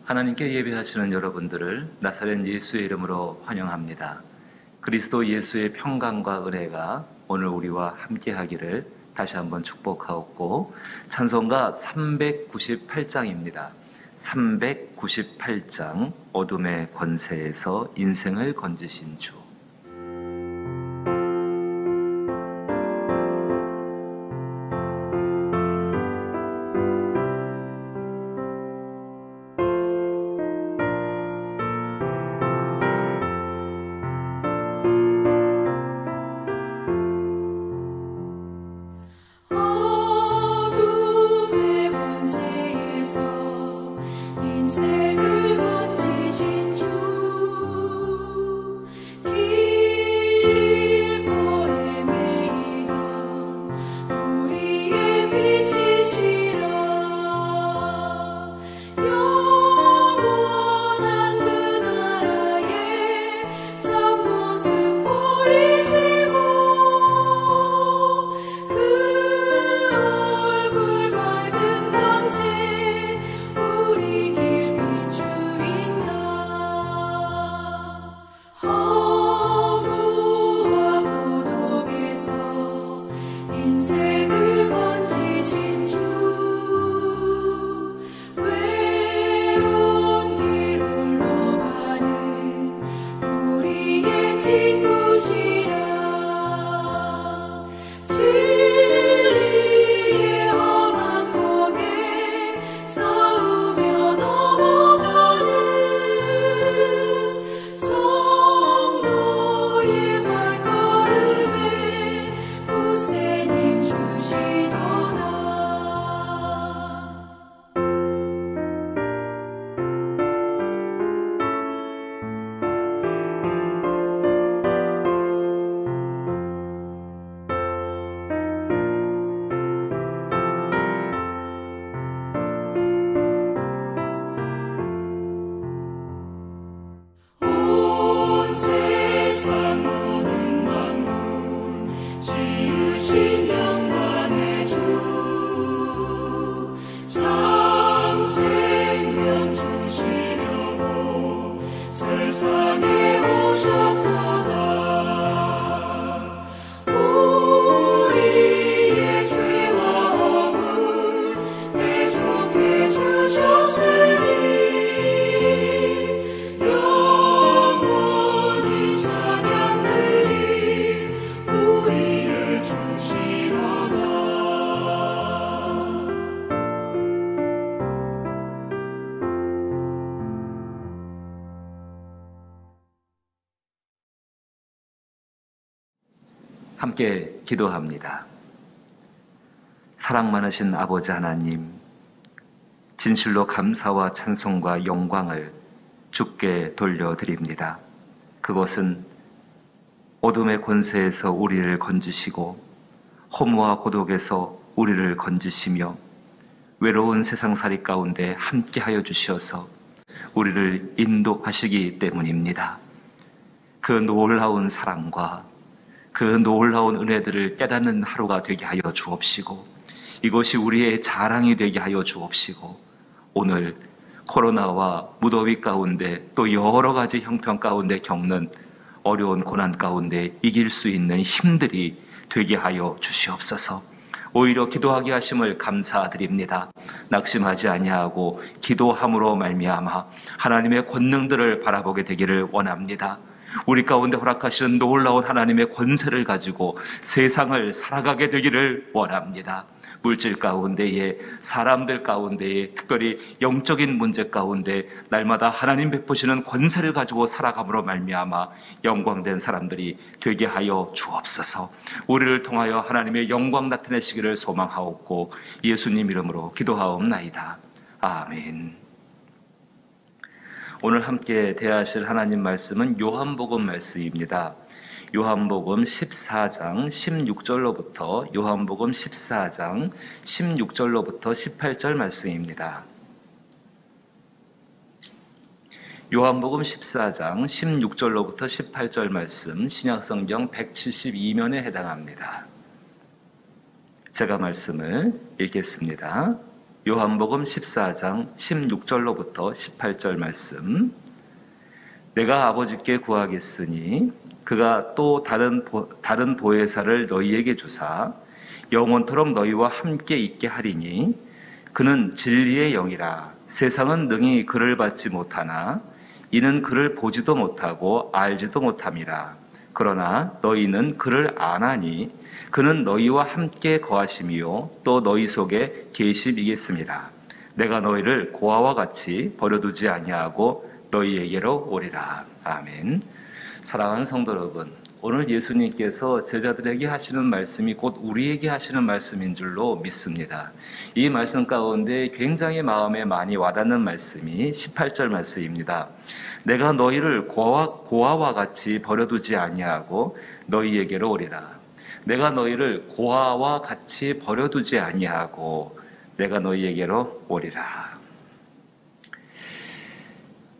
하나님께 예배하시는 여러분들을 나사렛 예수의 이름으로 환영합니다. 그리스도 예수의 평강과 은혜가 오늘 우리와 함께 하기를 다시 한번 축복하옵고, 찬송가 398장입니다. 398장, 어둠의 권세에서 인생을 건지신 주. 함께 기도합니다. 사랑 많으신 아버지 하나님, 진실로 감사와 찬송과 영광을 주께 돌려드립니다. 그것은 어둠의 권세에서 우리를 건지시고 허무와 고독에서 우리를 건지시며 외로운 세상살이 가운데 함께하여 주셔서 우리를 인도하시기 때문입니다. 그 놀라운 사랑과 그 놀라운 은혜들을 깨닫는 하루가 되게 하여 주옵시고, 이것이 우리의 자랑이 되게 하여 주옵시고, 오늘 코로나와 무더위 가운데 또 여러 가지 형편 가운데 겪는 어려운 고난 가운데 이길 수 있는 힘들이 되게 하여 주시옵소서. 오히려 기도하게 하심을 감사드립니다. 낙심하지 아니하고 기도함으로 말미암아 하나님의 권능들을 바라보게 되기를 원합니다. 우리 가운데 허락하시는 놀라운 하나님의 권세를 가지고 세상을 살아가게 되기를 원합니다. 물질 가운데에, 사람들 가운데에, 특별히 영적인 문제 가운데 날마다 하나님 베푸시는 권세를 가지고 살아감으로 말미암아 영광된 사람들이 되게 하여 주옵소서. 우리를 통하여 하나님의 영광 나타내시기를 소망하옵고 예수님 이름으로 기도하옵나이다. 아멘. 오늘 함께 대하실 하나님 말씀은 요한복음 말씀입니다. 요한복음 14장 16절로부터 요한복음 14장 16절로부터 18절 말씀입니다. 요한복음 14장 16절로부터 18절 말씀, 신약성경 172면에 해당합니다. 제가 말씀을 읽겠습니다. 요한복음 14장 16절로부터 18절 말씀. 내가 아버지께 구하겠으니 그가 또 다른 보혜사를 너희에게 주사 영원토록 너희와 함께 있게 하리니 그는 진리의 영이라. 세상은 능히 그를 받지 못하나 이는 그를 보지도 못하고 알지도 못함이라. 그러나 너희는 그를 아나니 그는 너희와 함께 거하심이요 또 너희 속에 계심이겠습니다. 내가 너희를 고아와 같이 버려두지 아니하고 너희에게로 오리라. 아멘. 사랑하는 성도 여러분, 오늘 예수님께서 제자들에게 하시는 말씀이 곧 우리에게 하시는 말씀인 줄로 믿습니다. 이 말씀 가운데 굉장히 마음에 많이 와닿는 말씀이 18절 말씀입니다. 내가 너희를 고아와 같이 버려두지 아니하고 너희에게로 오리라. 내가 너희를 고아와 같이 버려두지 아니하고 내가 너희에게로 오리라.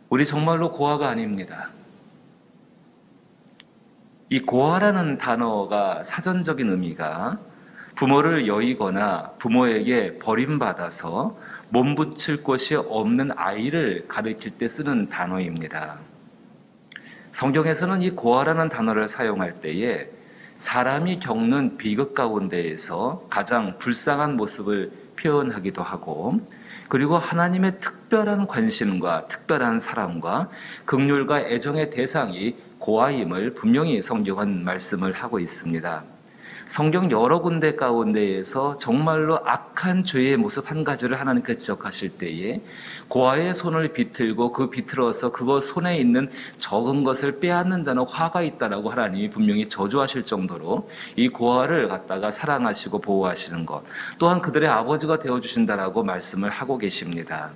우리 정말로 고아가 아닙니다. 이 고아라는 단어가 사전적인 의미가 부모를 여의거나 부모에게 버림받아서 몸붙일 곳이 없는 아이를 가리킬 때 쓰는 단어입니다. 성경에서는 이 고아라는 단어를 사용할 때에 사람이 겪는 비극 가운데에서 가장 불쌍한 모습을 표현하기도 하고, 그리고 하나님의 특별한 관심과 특별한 사랑과 긍휼과 애정의 대상이 고아임을 분명히 성경은 말씀을 하고 있습니다. 성경 여러 군데 가운데에서 정말로 악한 죄의 모습 한 가지를 하나님께 지적하실 때에 고아의 손을 비틀고 그 비틀어서 그거 손에 있는 적은 것을 빼앗는 자는 화가 있다라고 하나님이 분명히 저주하실 정도로 이 고아를 갖다가 사랑하시고 보호하시는 것, 또한 그들의 아버지가 되어주신다라고 말씀을 하고 계십니다.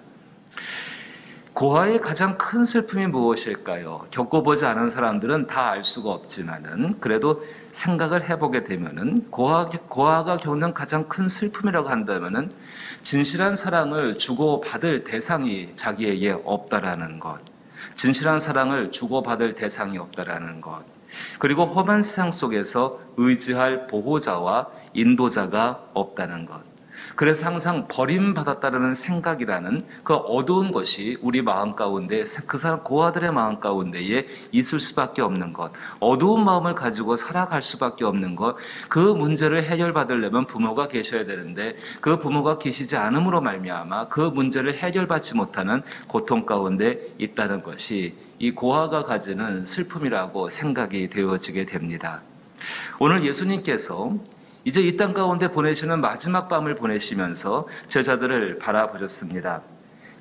고아의 가장 큰 슬픔이 무엇일까요? 겪어보지 않은 사람들은 다 알 수가 없지만은 그래도 생각을 해보게 되면은 고아가 겪는 가장 큰 슬픔이라고 한다면은 진실한 사랑을 주고받을 대상이 자기에게 없다라는 것, 진실한 사랑을 주고받을 대상이 없다라는 것, 그리고 험한 세상 속에서 의지할 보호자와 인도자가 없다는 것. 그래서 항상 버림받았다는 생각이라는 그 어두운 것이 우리 마음 가운데, 그 사람 고아들의 마음 가운데에 있을 수밖에 없는 것, 어두운 마음을 가지고 살아갈 수밖에 없는 것, 그 문제를 해결받으려면 부모가 계셔야 되는데 그 부모가 계시지 않음으로 말미암아 그 문제를 해결받지 못하는 고통 가운데 있다는 것이 이 고아가 가지는 슬픔이라고 생각이 되어지게 됩니다. 오늘 예수님께서 이제 이 땅 가운데 보내시는 마지막 밤을 보내시면서 제자들을 바라보셨습니다.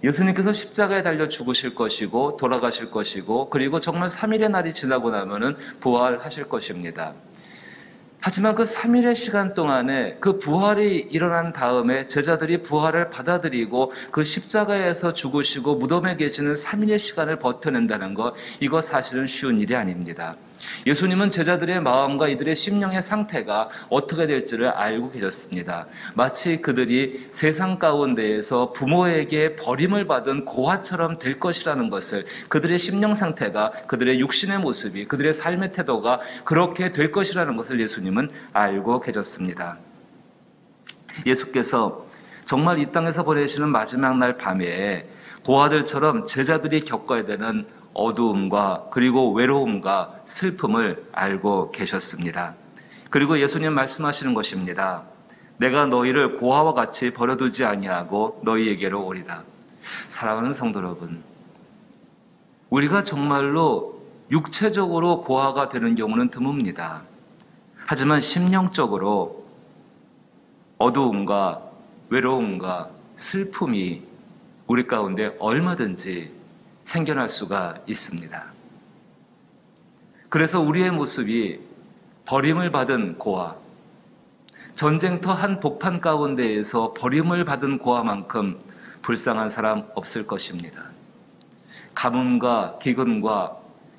예수님께서 십자가에 달려 죽으실 것이고 돌아가실 것이고 그리고 정말 3일의 날이 지나고 나면은 부활하실 것입니다. 하지만 그 3일의 시간 동안에 그 부활이 일어난 다음에 제자들이 부활을 받아들이고 그 십자가에서 죽으시고 무덤에 계시는 3일의 시간을 버텨낸다는 것, 이거 사실은 쉬운 일이 아닙니다. 예수님은 제자들의 마음과 이들의 심령의 상태가 어떻게 될지를 알고 계셨습니다. 마치 그들이 세상 가운데에서 부모에게 버림을 받은 고아처럼 될 것이라는 것을, 그들의 심령 상태가, 그들의 육신의 모습이, 그들의 삶의 태도가 그렇게 될 것이라는 것을 예수님은 알고 계셨습니다. 예수께서 정말 이 땅에서 보내시는 마지막 날 밤에 고아들처럼 제자들이 겪어야 되는 어두움과 그리고 외로움과 슬픔을 알고 계셨습니다. 그리고 예수님 말씀하시는 것입니다. 내가 너희를 고아와 같이 버려두지 아니하고 너희에게로 오리라. 사랑하는 성도 여러분, 우리가 정말로 육체적으로 고아가 되는 경우는 드뭅니다. 하지만 심령적으로 어두움과 외로움과 슬픔이 우리 가운데 얼마든지 생겨날 수가 있습니다. 그래서 우리의 모습이 버림을 받은 고아, 전쟁터 한 복판 가운데에서 버림을 받은 고아만큼 불쌍한 사람 없을 것입니다. 가뭄과 기근과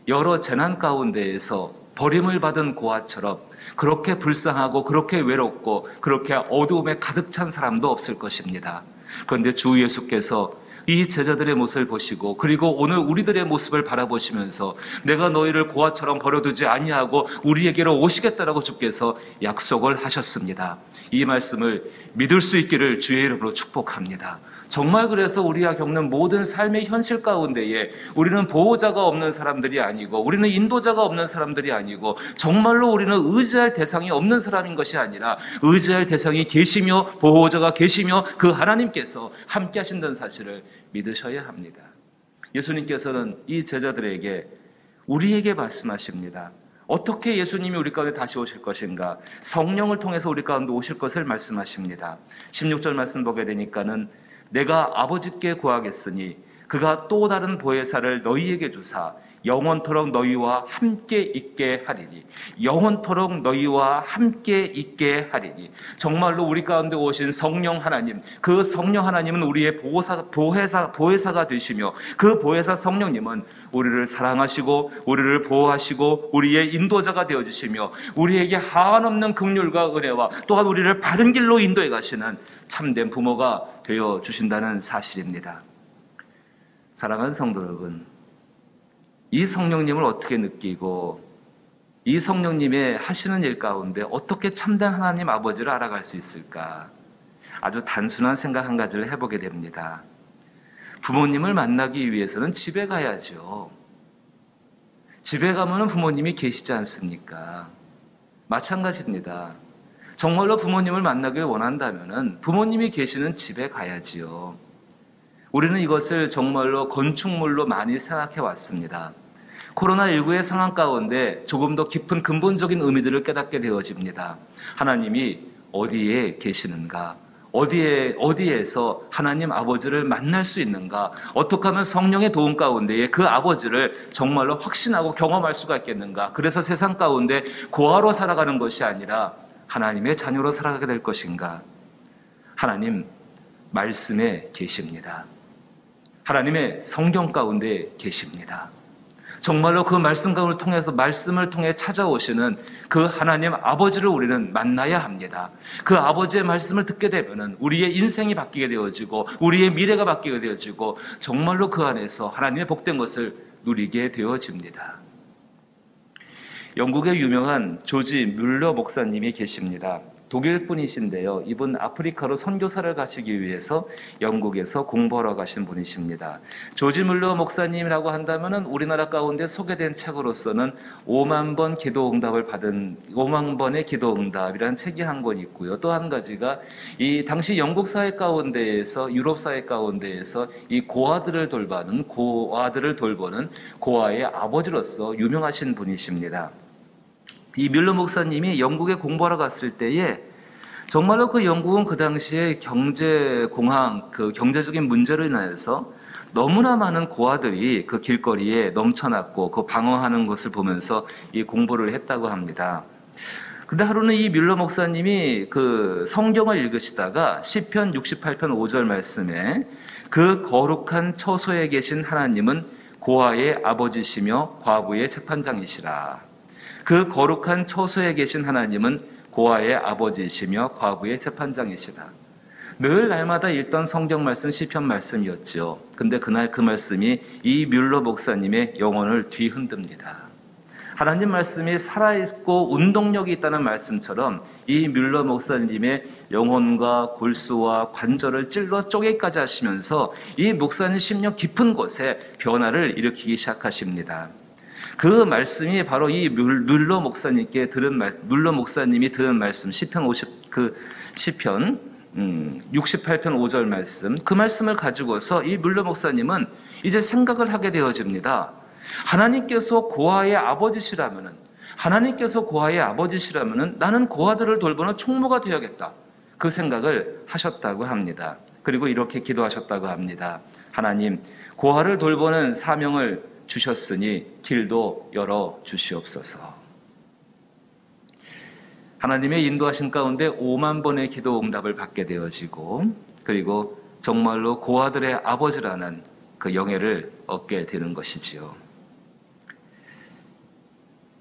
여러 재난 가운데에서 버림을 받은 고아처럼 그렇게 불쌍하고 그렇게 외롭고 그렇게 어두움에 가득 찬 사람도 없을 것입니다. 그런데 주 예수께서 이 제자들의 모습을 보시고 그리고 오늘 우리들의 모습을 바라보시면서 내가 너희를 고아처럼 버려두지 아니하고 우리에게로 오시겠다라고 주께서 약속을 하셨습니다. 이 말씀을 믿을 수 있기를 주의 이름으로 축복합니다. 정말 그래서 우리가 겪는 모든 삶의 현실 가운데에 우리는 보호자가 없는 사람들이 아니고 우리는 인도자가 없는 사람들이 아니고 정말로 우리는 의지할 대상이 없는 사람인 것이 아니라 의지할 대상이 계시며 보호자가 계시며 그 하나님께서 함께 하신다는 사실을 믿으셔야 합니다. 예수님께서는 이 제자들에게 우리에게 말씀하십니다. 어떻게 예수님이 우리 가운데 다시 오실 것인가? 성령을 통해서 우리 가운데 오실 것을 말씀하십니다. 16절 말씀 보게 되니까는 내가 아버지께 구하겠으니 그가 또 다른 보혜사를 너희에게 주사 영원토록 너희와 함께 있게 하리니. 영원토록 너희와 함께 있게 하리니. 정말로 우리 가운데 오신 성령 하나님, 그 성령 하나님은 우리의 보혜사가 되시며 그 보혜사 성령님은 우리를 사랑하시고 우리를 보호하시고 우리의 인도자가 되어주시며 우리에게 한없는 긍휼과 은혜와 또한 우리를 바른 길로 인도해 가시는 참된 부모가 되어주신다는 사실입니다. 사랑하는 성도 여러분, 이 성령님을 어떻게 느끼고 이 성령님의 하시는 일 가운데 어떻게 참된 하나님 아버지를 알아갈 수 있을까? 아주 단순한 생각 한 가지를 해보게 됩니다. 부모님을 만나기 위해서는 집에 가야죠. 집에 가면 부모님이 계시지 않습니까? 마찬가지입니다. 정말로 부모님을 만나길 원한다면 부모님이 계시는 집에 가야지요. 우리는 이것을 정말로 건축물로 많이 생각해 왔습니다. 코로나19의 상황 가운데 조금 더 깊은 근본적인 의미들을 깨닫게 되어집니다. 하나님이 어디에 계시는가? 어디에서 하나님 아버지를 만날 수 있는가? 어떻게 하면 성령의 도움 가운데에 그 아버지를 정말로 확신하고 경험할 수가 있겠는가? 그래서 세상 가운데 고아로 살아가는 것이 아니라 하나님의 자녀로 살아가게 될 것인가? 하나님 말씀에 계십니다. 하나님의 성경 가운데 계십니다. 정말로 그 말씀을 통해 찾아오시는 그 하나님 아버지를 우리는 만나야 합니다. 그 아버지의 말씀을 듣게 되면 우리의 인생이 바뀌게 되어지고 우리의 미래가 바뀌게 되어지고 정말로 그 안에서 하나님의 복된 것을 누리게 되어집니다. 영국의 유명한 조지 뮬러 목사님이 계십니다. 독일 분이신데요. 이분 아프리카로 선교사를 가시기 위해서 영국에서 공부하러 가신 분이십니다. 조지 뮬러 목사님이라고 한다면은 우리나라 가운데 소개된 책으로서는 5만 번의 기도 응답이라는 책이 한 권 있고요. 또 한 가지가 이 당시 영국 사회 가운데에서 유럽 사회 가운데에서 이 고아들을 돌보는 고아의 아버지로서 유명하신 분이십니다. 이 뮬러 목사님이 영국에 공부하러 갔을 때에 정말로 그 영국은 그 당시에 경제적인 문제로 인하여서 너무나 많은 고아들이 그 길거리에 넘쳐났고 그 방황하는 것을 보면서 이 공부를 했다고 합니다. 근데 하루는 이 뮬러 목사님이 그 성경을 읽으시다가 시편 68편 5절 말씀에 그 거룩한 처소에 계신 하나님은 고아의 아버지시며 과부의 재판장이시라. 그 거룩한 처소에 계신 하나님은 고아의 아버지이시며 과부의 재판장이시라. 늘 날마다 읽던 성경 말씀 시편 말씀이었죠. 근데 그날 그 말씀이 이 뮬러 목사님의 영혼을 뒤흔듭니다. 하나님 말씀이 살아있고 운동력이 있다는 말씀처럼 이 뮬러 목사님의 영혼과 골수와 관절을 찔러 쪼개까지 하시면서 이 목사님 심령 깊은 곳에 변화를 일으키기 시작하십니다. 그 말씀이 바로 이 뮬러 목사님이 들은 말씀 시편 68편 5절 말씀, 그 말씀을 가지고서 이 뮬러 목사님은 이제 생각을 하게 되어집니다. 하나님께서 고아의 아버지시라면은 나는 고아들을 돌보는 총무가 되어야겠다. 그 생각을 하셨다고 합니다. 그리고 이렇게 기도하셨다고 합니다. 하나님, 고아를 돌보는 사명을 주셨으니 길도 열어 주시옵소서. 하나님의 인도하신 가운데 5만 번의 기도 응답을 받게 되어지고 그리고 정말로 고아들의 아버지라는 그 영예를 얻게 되는 것이지요.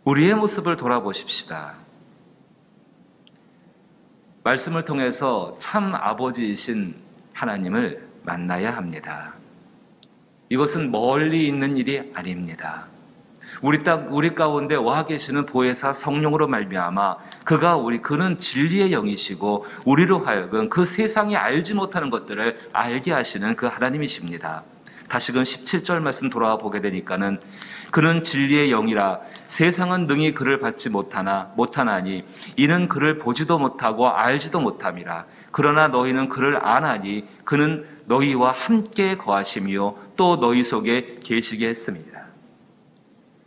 우리의 모습을 돌아보십시다. 말씀을 통해서 참 아버지이신 하나님을 만나야 합니다. 이것은 멀리 있는 일이 아닙니다. 우리 가운데 와 계시는 보혜사 성령으로 말미암아 그는 진리의 영이시고 우리로 하여금 그 세상이 알지 못하는 것들을 알게 하시는 그 하나님이십니다. 다시금 17절 말씀 돌아와 보게 되니까는 그는 진리의 영이라 세상은 능히 그를 받지 못하나니 이는 그를 보지도 못하고 알지도 못함이라. 그러나 너희는 그를 아나니 그는 너희와 함께 거하시며 또 너희 속에 계시게 했습니다.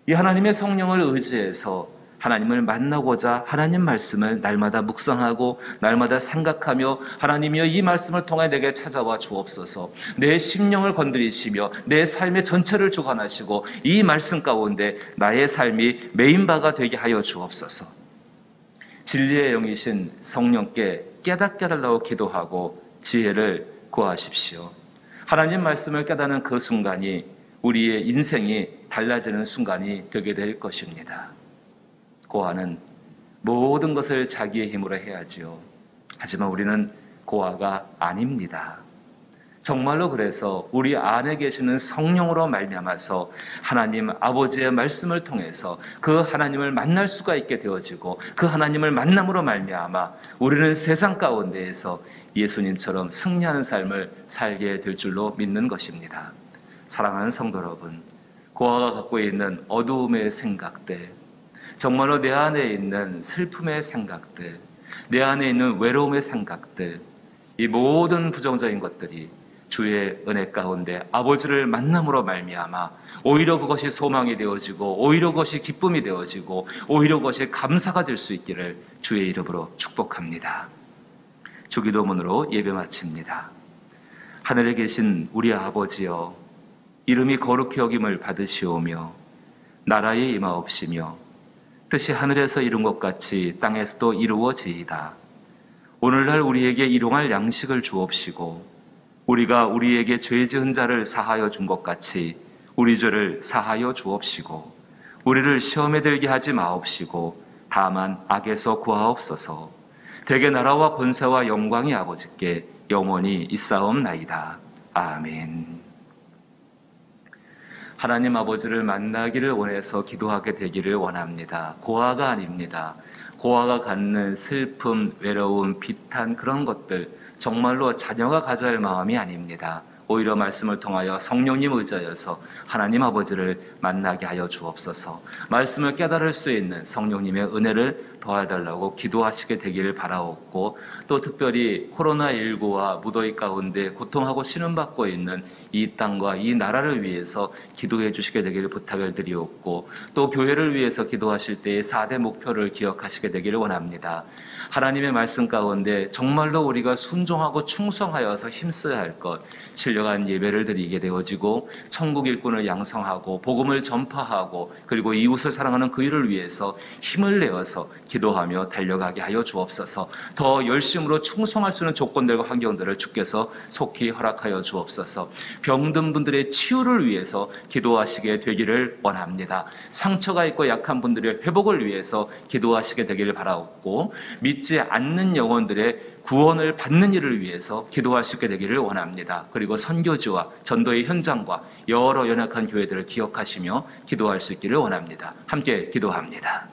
이 하나님의 성령을 의지해서 하나님을 만나고자 하나님 말씀을 날마다 묵상하고 날마다 생각하며 하나님이여 이 말씀을 통해 내게 찾아와 주옵소서. 내 심령을 건드리시며 내 삶의 전체를 주관하시고 이 말씀 가운데 나의 삶이 메인바가 되게 하여 주옵소서. 진리의 영이신 성령께 깨닫게 해달라고 기도하고 지혜를 구하십시오. 하나님 말씀을 깨닫는 그 순간이 우리의 인생이 달라지는 순간이 되게 될 것입니다. 고아는 모든 것을 자기의 힘으로 해야지요. 하지만 우리는 고아가 아닙니다. 정말로 그래서 우리 안에 계시는 성령으로 말미암아서 하나님 아버지의 말씀을 통해서 그 하나님을 만날 수가 있게 되어지고 그 하나님을 만남으로 말미암아 우리는 세상 가운데에서 예수님처럼 승리하는 삶을 살게 될 줄로 믿는 것입니다. 사랑하는 성도 여러분, 고아가 갖고 있는 어두움의 생각들, 정말로 내 안에 있는 슬픔의 생각들, 내 안에 있는 외로움의 생각들, 이 모든 부정적인 것들이 주의 은혜 가운데 아버지를 만남으로 말미암아 오히려 그것이 소망이 되어지고 오히려 그것이 기쁨이 되어지고 오히려 그것이 감사가 될 수 있기를 주의 이름으로 축복합니다. 주기도문으로 예배 마칩니다. 하늘에 계신 우리 아버지여, 이름이 거룩히 여김을 받으시오며 나라에 임하옵시며 뜻이 하늘에서 이룬 것 같이 땅에서도 이루어지이다. 오늘날 우리에게 일용할 양식을 주옵시고 우리가 우리에게 죄 지은 자를 사하여 준 것 같이 우리 죄를 사하여 주옵시고 우리를 시험에 들게 하지 마옵시고 다만 악에서 구하옵소서. 대개 나라와 권세와 영광이 아버지께 영원히 있사옵나이다. 아멘. 하나님 아버지를 만나기를 원해서 기도하게 되기를 원합니다. 고아가 아닙니다. 고아가 갖는 슬픔, 외로움, 비탄 그런 것들 정말로 자녀가 가져야 할 마음이 아닙니다. 오히려 말씀을 통하여 성령님 의지하여서 하나님 아버지를 만나게 하여 주옵소서. 말씀을 깨달을 수 있는 성령님의 은혜를 더해달라고 기도하시게 되기를 바라옵고, 또 특별히 코로나19와 무더위 가운데 고통하고 신음받고 있는 이 땅과 이 나라를 위해서 기도해 주시게 되기를 부탁을 드리옵고, 또 교회를 위해서 기도하실 때의 4대 목표를 기억하시게 되기를 원합니다. 하나님의 말씀 가운데 정말로 우리가 순종하고 충성하여서 힘써야 할 것, 신령한 예배를 드리게 되어지고 천국 일꾼을 양성하고 복음을 전파하고 그리고 이웃을 사랑하는 그 일을 위해서 힘을 내어서 기도하며 달려가게 하여 주옵소서. 더 열심으로 충성할 수 있는 조건들과 환경들을 주께서 속히 허락하여 주옵소서. 병든 분들의 치유를 위해서 기도하시게 되기를 원합니다. 상처가 있고 약한 분들의 회복을 위해서 기도하시게 되기를 바라옵고, 믿지 않는 영혼들의 구원을 받는 일을 위해서 기도할 수 있게 되기를 원합니다. 그리고 선교지와 전도의 현장과 여러 연약한 교회들을 기억하시며 기도할 수 있기를 원합니다. 함께 기도합니다.